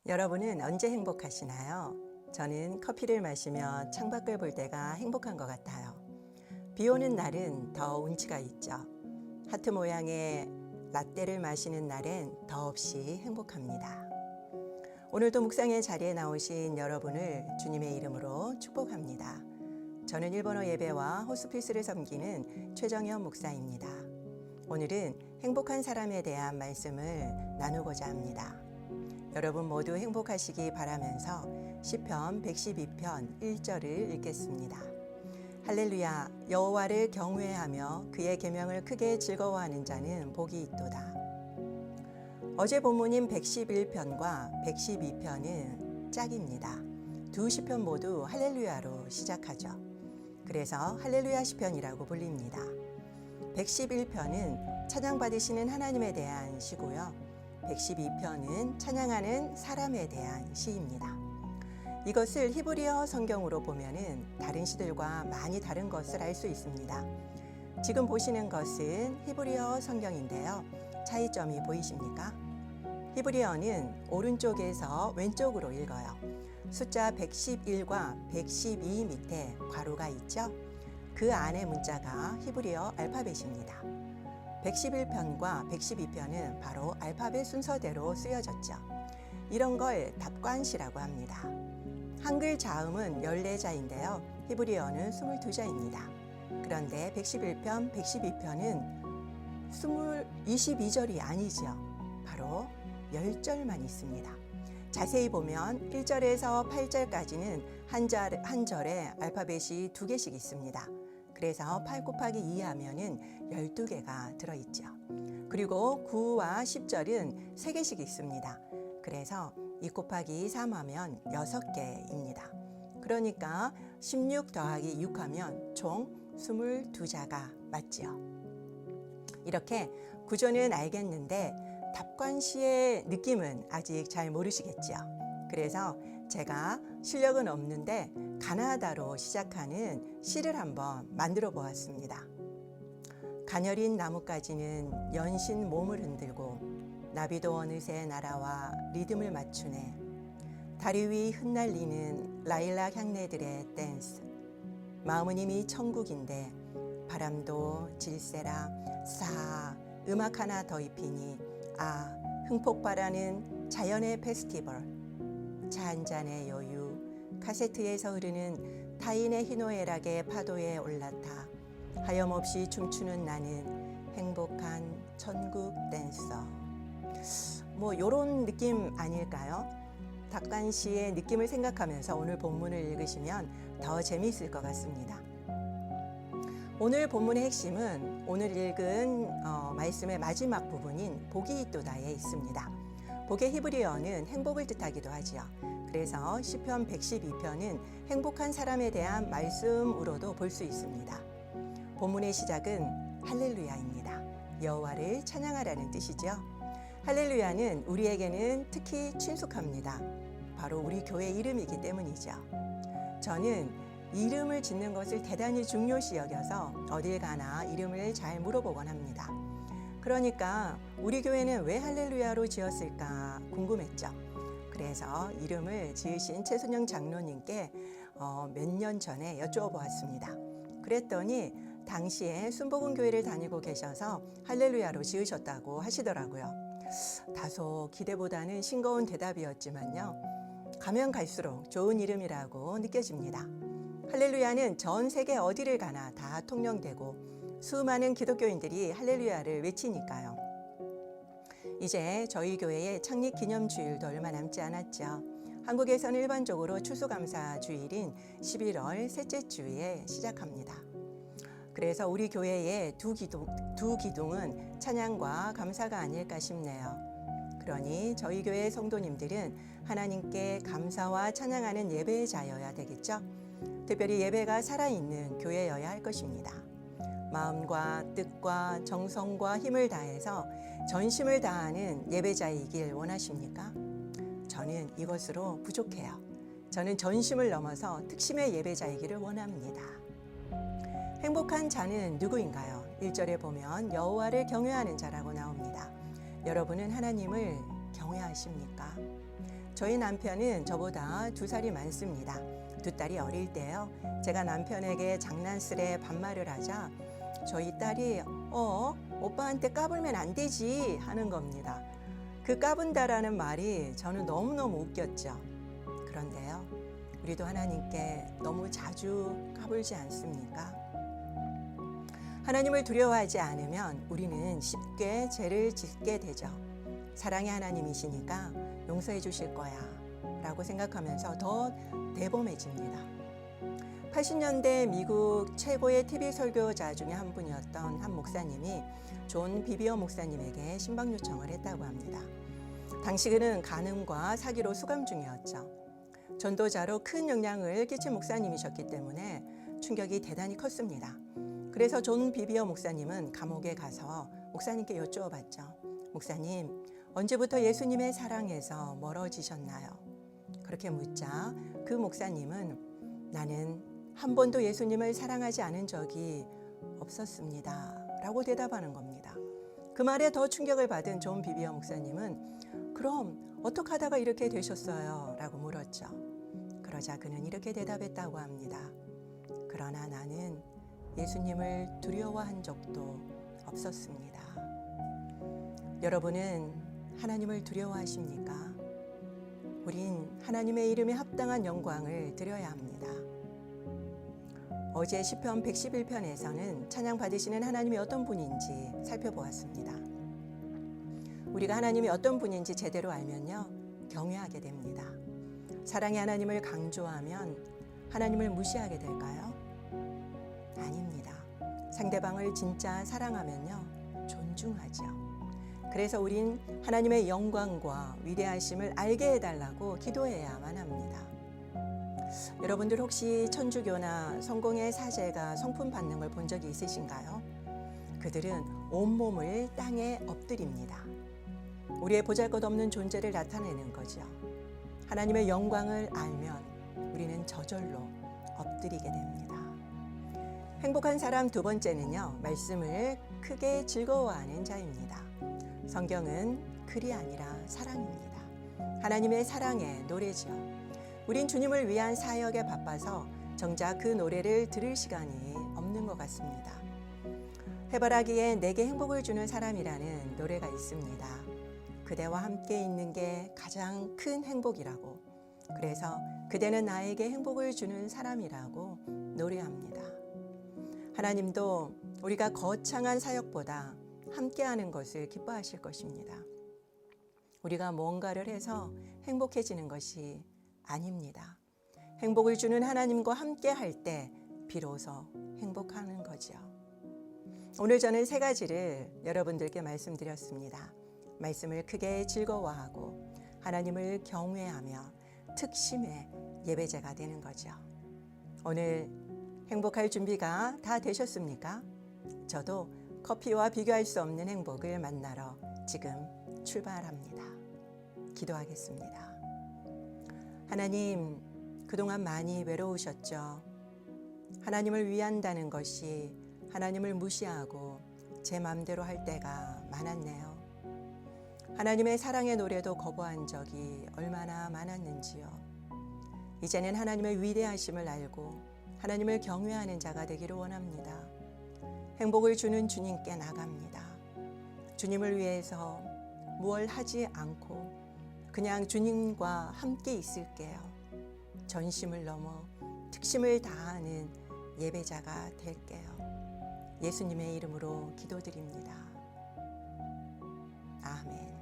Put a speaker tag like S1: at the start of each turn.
S1: 여러분은 언제 행복하시나요? 저는 커피를 마시며 창밖을 볼 때가 행복한 것 같아요. 비 오는 날은 더 운치가 있죠. 하트 모양의 라떼를 마시는 날엔 더없이 행복합니다. 오늘도 묵상의 자리에 나오신 여러분을 주님의 이름으로 축복합니다. 저는 일본어 예배와 호스피스를 섬기는 최정현 목사입니다. 오늘은 행복한 사람에 대한 말씀을 나누고자 합니다. 여러분 모두 행복하시기 바라면서 시편 112편 1절을 읽겠습니다. 할렐루야, 여호와를 경외하며 그의 계명을 크게 즐거워하는 자는 복이 있도다. 어제 본문인 111편과 112편은 짝입니다. 두 시편 모두 할렐루야로 시작하죠. 그래서 할렐루야 시편이라고 불립니다. 111편은 찬양받으시는 하나님에 대한 시고요. 112편은 찬양하는 사람에 대한 시입니다. 이것을 히브리어 성경으로 보면은 다른 시들과 많이 다른 것을 알 수 있습니다. 지금 보시는 것은 히브리어 성경인데요. 차이점이 보이십니까? 히브리어는 오른쪽에서 왼쪽으로 읽어요. 숫자 111과 112 밑에 괄호가 있죠. 그 안에 문자가 히브리어 알파벳입니다. 111편과 112편은 바로 알파벳 순서대로 쓰여졌죠. 이런 걸 답관시라고 합니다. 한글 자음은 14자인데요. 히브리어는 22자입니다. 그런데 111편, 112편은 22절이 아니죠. 바로 10절만 있습니다. 자세히 보면 1절에서 8절까지는 한 절에 알파벳이 2개씩 있습니다. 그래서 8 곱하기 2 하면은 12개가 들어있죠. 그리고 9와 10절은 3개씩 있습니다. 그래서 2 곱하기 3 하면 6개입니다. 그러니까 16 더하기 6 하면 총 22자가 맞지요. 이렇게 구조는 알겠는데 답관시의 느낌은 아직 잘 모르시겠죠. 그래서 제가 실력은 없는데 가나다로 시작하는 시를 한번 만들어 보았습니다. 가녀린 나뭇가지는 연신 몸을 흔들고 나비도 어느새 날아와 리듬을 맞추네. 다리 위 흩날리는 라일락 향내들의 댄스. 마음은 이미 천국인데 바람도 질세라 싹 음악 하나 더 입히니 아 흥폭발하는 자연의 페스티벌. 차 한 잔의 여유, 카세트에서 흐르는 타인의 희노애락의 파도에 올라타 하염없이 춤추는 나는 행복한 천국 댄서. 뭐 요런 느낌 아닐까요? 답관시의 느낌을 생각하면서 오늘 본문을 읽으시면 더 재미있을 것 같습니다. 오늘 본문의 핵심은 오늘 읽은 말씀의 마지막 부분인 복이 있도다에 있습니다. 복의 히브리어는 행복을 뜻하기도 하지요. 그래서 시편 112편은 행복한 사람에 대한 말씀으로도 볼 수 있습니다. 본문의 시작은 할렐루야입니다. 여호와를 찬양하라는 뜻이죠. 할렐루야는 우리에게는 특히 친숙합니다. 바로 우리 교회 이름이기 때문이죠. 저는 이름을 짓는 것을 대단히 중요시 여겨서 어딜 가나 이름을 잘 물어보곤 합니다. 그러니까 우리 교회는 왜 할렐루야로 지었을까 궁금했죠. 그래서 이름을 지으신 최순영 장로님께 몇 년 전에 여쭈어보았습니다. 그랬더니 당시에 순복음교회를 다니고 계셔서 할렐루야로 지으셨다고 하시더라고요. 다소 기대보다는 싱거운 대답이었지만요. 가면 갈수록 좋은 이름이라고 느껴집니다. 할렐루야는 전 세계 어디를 가나 다 통용되고 수많은 기독교인들이 할렐루야를 외치니까요. 이제 저희 교회의 창립 기념주일도 얼마 남지 않았죠. 한국에서는 일반적으로 추수감사 주일인 11월 셋째 주에 시작합니다. 그래서 우리 교회의 두 기둥은 찬양과 감사가 아닐까 싶네요. 그러니 저희 교회 성도님들은 하나님께 감사와 찬양하는 예배자여야 되겠죠. 특별히 예배가 살아있는 교회여야 할 것입니다. 마음과 뜻과 정성과 힘을 다해서 전심을 다하는 예배자이길 원하십니까? 저는 이것으로 부족해요. 저는 전심을 넘어서 특심의 예배자이기를 원합니다. 행복한 자는 누구인가요? 1절에 보면 여호와를 경외하는 자라고 나옵니다. 여러분은 하나님을 경외하십니까? 저희 남편은 저보다 2살이 많습니다. 2딸이 어릴 때요. 제가 남편에게 장난스레 반말을 하자 저희 딸이 오빠한테 까불면 안 되지 하는 겁니다. 그 까분다라는 말이 저는 너무너무 웃겼죠. 그런데요. 우리도 하나님께 너무 자주 까불지 않습니까? 하나님을 두려워하지 않으면 우리는 쉽게 죄를 짓게 되죠. 사랑의 하나님이시니까 용서해 주실 거야 라고 생각하면서 더 대범해집니다. 80년대 미국 최고의 TV 설교자 중에 한 분이었던 한 목사님이 존 비비어 목사님에게 신방 요청을 했다고 합니다. 당시 그는 간음과 사기로 수감 중이었죠. 전도자로 큰 영향을 끼친 목사님이셨기 때문에 충격이 대단히 컸습니다. 그래서 존 비비어 목사님은 감옥에 가서 목사님께 여쭈어봤죠. 목사님, 언제부터 예수님의 사랑에서 멀어지셨나요? 그렇게 묻자 그 목사님은 나는 한 번도 예수님을 사랑하지 않은 적이 없었습니다 라고 대답하는 겁니다. 그 말에 더 충격을 받은 존 비비어 목사님은 그럼 어떻게 하다가 이렇게 되셨어요? 라고 물었죠. 그러자 그는 이렇게 대답했다고 합니다. 그러나 나는 예수님을 두려워한 적도 없었습니다. 여러분은 하나님을 두려워하십니까? 우린 하나님의 이름에 합당한 영광을 드려야 합니다. 어제 시편 111편에서는 찬양 받으시는 하나님이 어떤 분인지 살펴보았습니다. 우리가 하나님이 어떤 분인지 제대로 알면요, 경외하게 됩니다. 사랑의 하나님을 강조하면 하나님을 무시하게 될까요? 아닙니다. 상대방을 진짜 사랑하면요, 존중하죠. 그래서 우린 하나님의 영광과 위대하심을 알게 해달라고 기도해야만 합니다. 여러분들 혹시 천주교나 성공의 사제가 성품 받는 걸 본 적이 있으신가요? 그들은 온몸을 땅에 엎드립니다. 우리의 보잘것없는 존재를 나타내는 거죠. 하나님의 영광을 알면 우리는 저절로 엎드리게 됩니다. 행복한 사람 2번째는요, 말씀을 크게 즐거워하는 자입니다. 성경은 글이 아니라 사랑입니다. 하나님의 사랑의 노래죠. 우린 주님을 위한 사역에 바빠서 정작 그 노래를 들을 시간이 없는 것 같습니다. 해바라기에 내게 행복을 주는 사람이라는 노래가 있습니다. 그대와 함께 있는 게 가장 큰 행복이라고, 그래서 그대는 나에게 행복을 주는 사람이라고 노래합니다. 하나님도 우리가 거창한 사역보다 함께하는 것을 기뻐하실 것입니다. 우리가 뭔가를 해서 행복해지는 것이 아닙니다. 행복을 주는 하나님과 함께 할 때 비로소 행복하는 거죠. 오늘 저는 3가지를 여러분들께 말씀드렸습니다. 말씀을 크게 즐거워하고 하나님을 경외하며 특심의 예배자가 되는 거죠. 오늘 행복할 준비가 다 되셨습니까? 저도 커피와 비교할 수 없는 행복을 만나러 지금 출발합니다. 기도하겠습니다. 하나님, 그동안 많이 외로우셨죠? 하나님을 위한다는 것이 하나님을 무시하고 제 마음대로 할 때가 많았네요. 하나님의 사랑의 노래도 거부한 적이 얼마나 많았는지요. 이제는 하나님의 위대하심을 알고 하나님을 경외하는 자가 되기를 원합니다. 행복을 주는 주님께 나갑니다. 주님을 위해서 무얼 하지 않고 그냥 주님과 함께 있을게요. 전심을 넘어 특심을 다하는 예배자가 될게요. 예수님의 이름으로 기도드립니다. 아멘.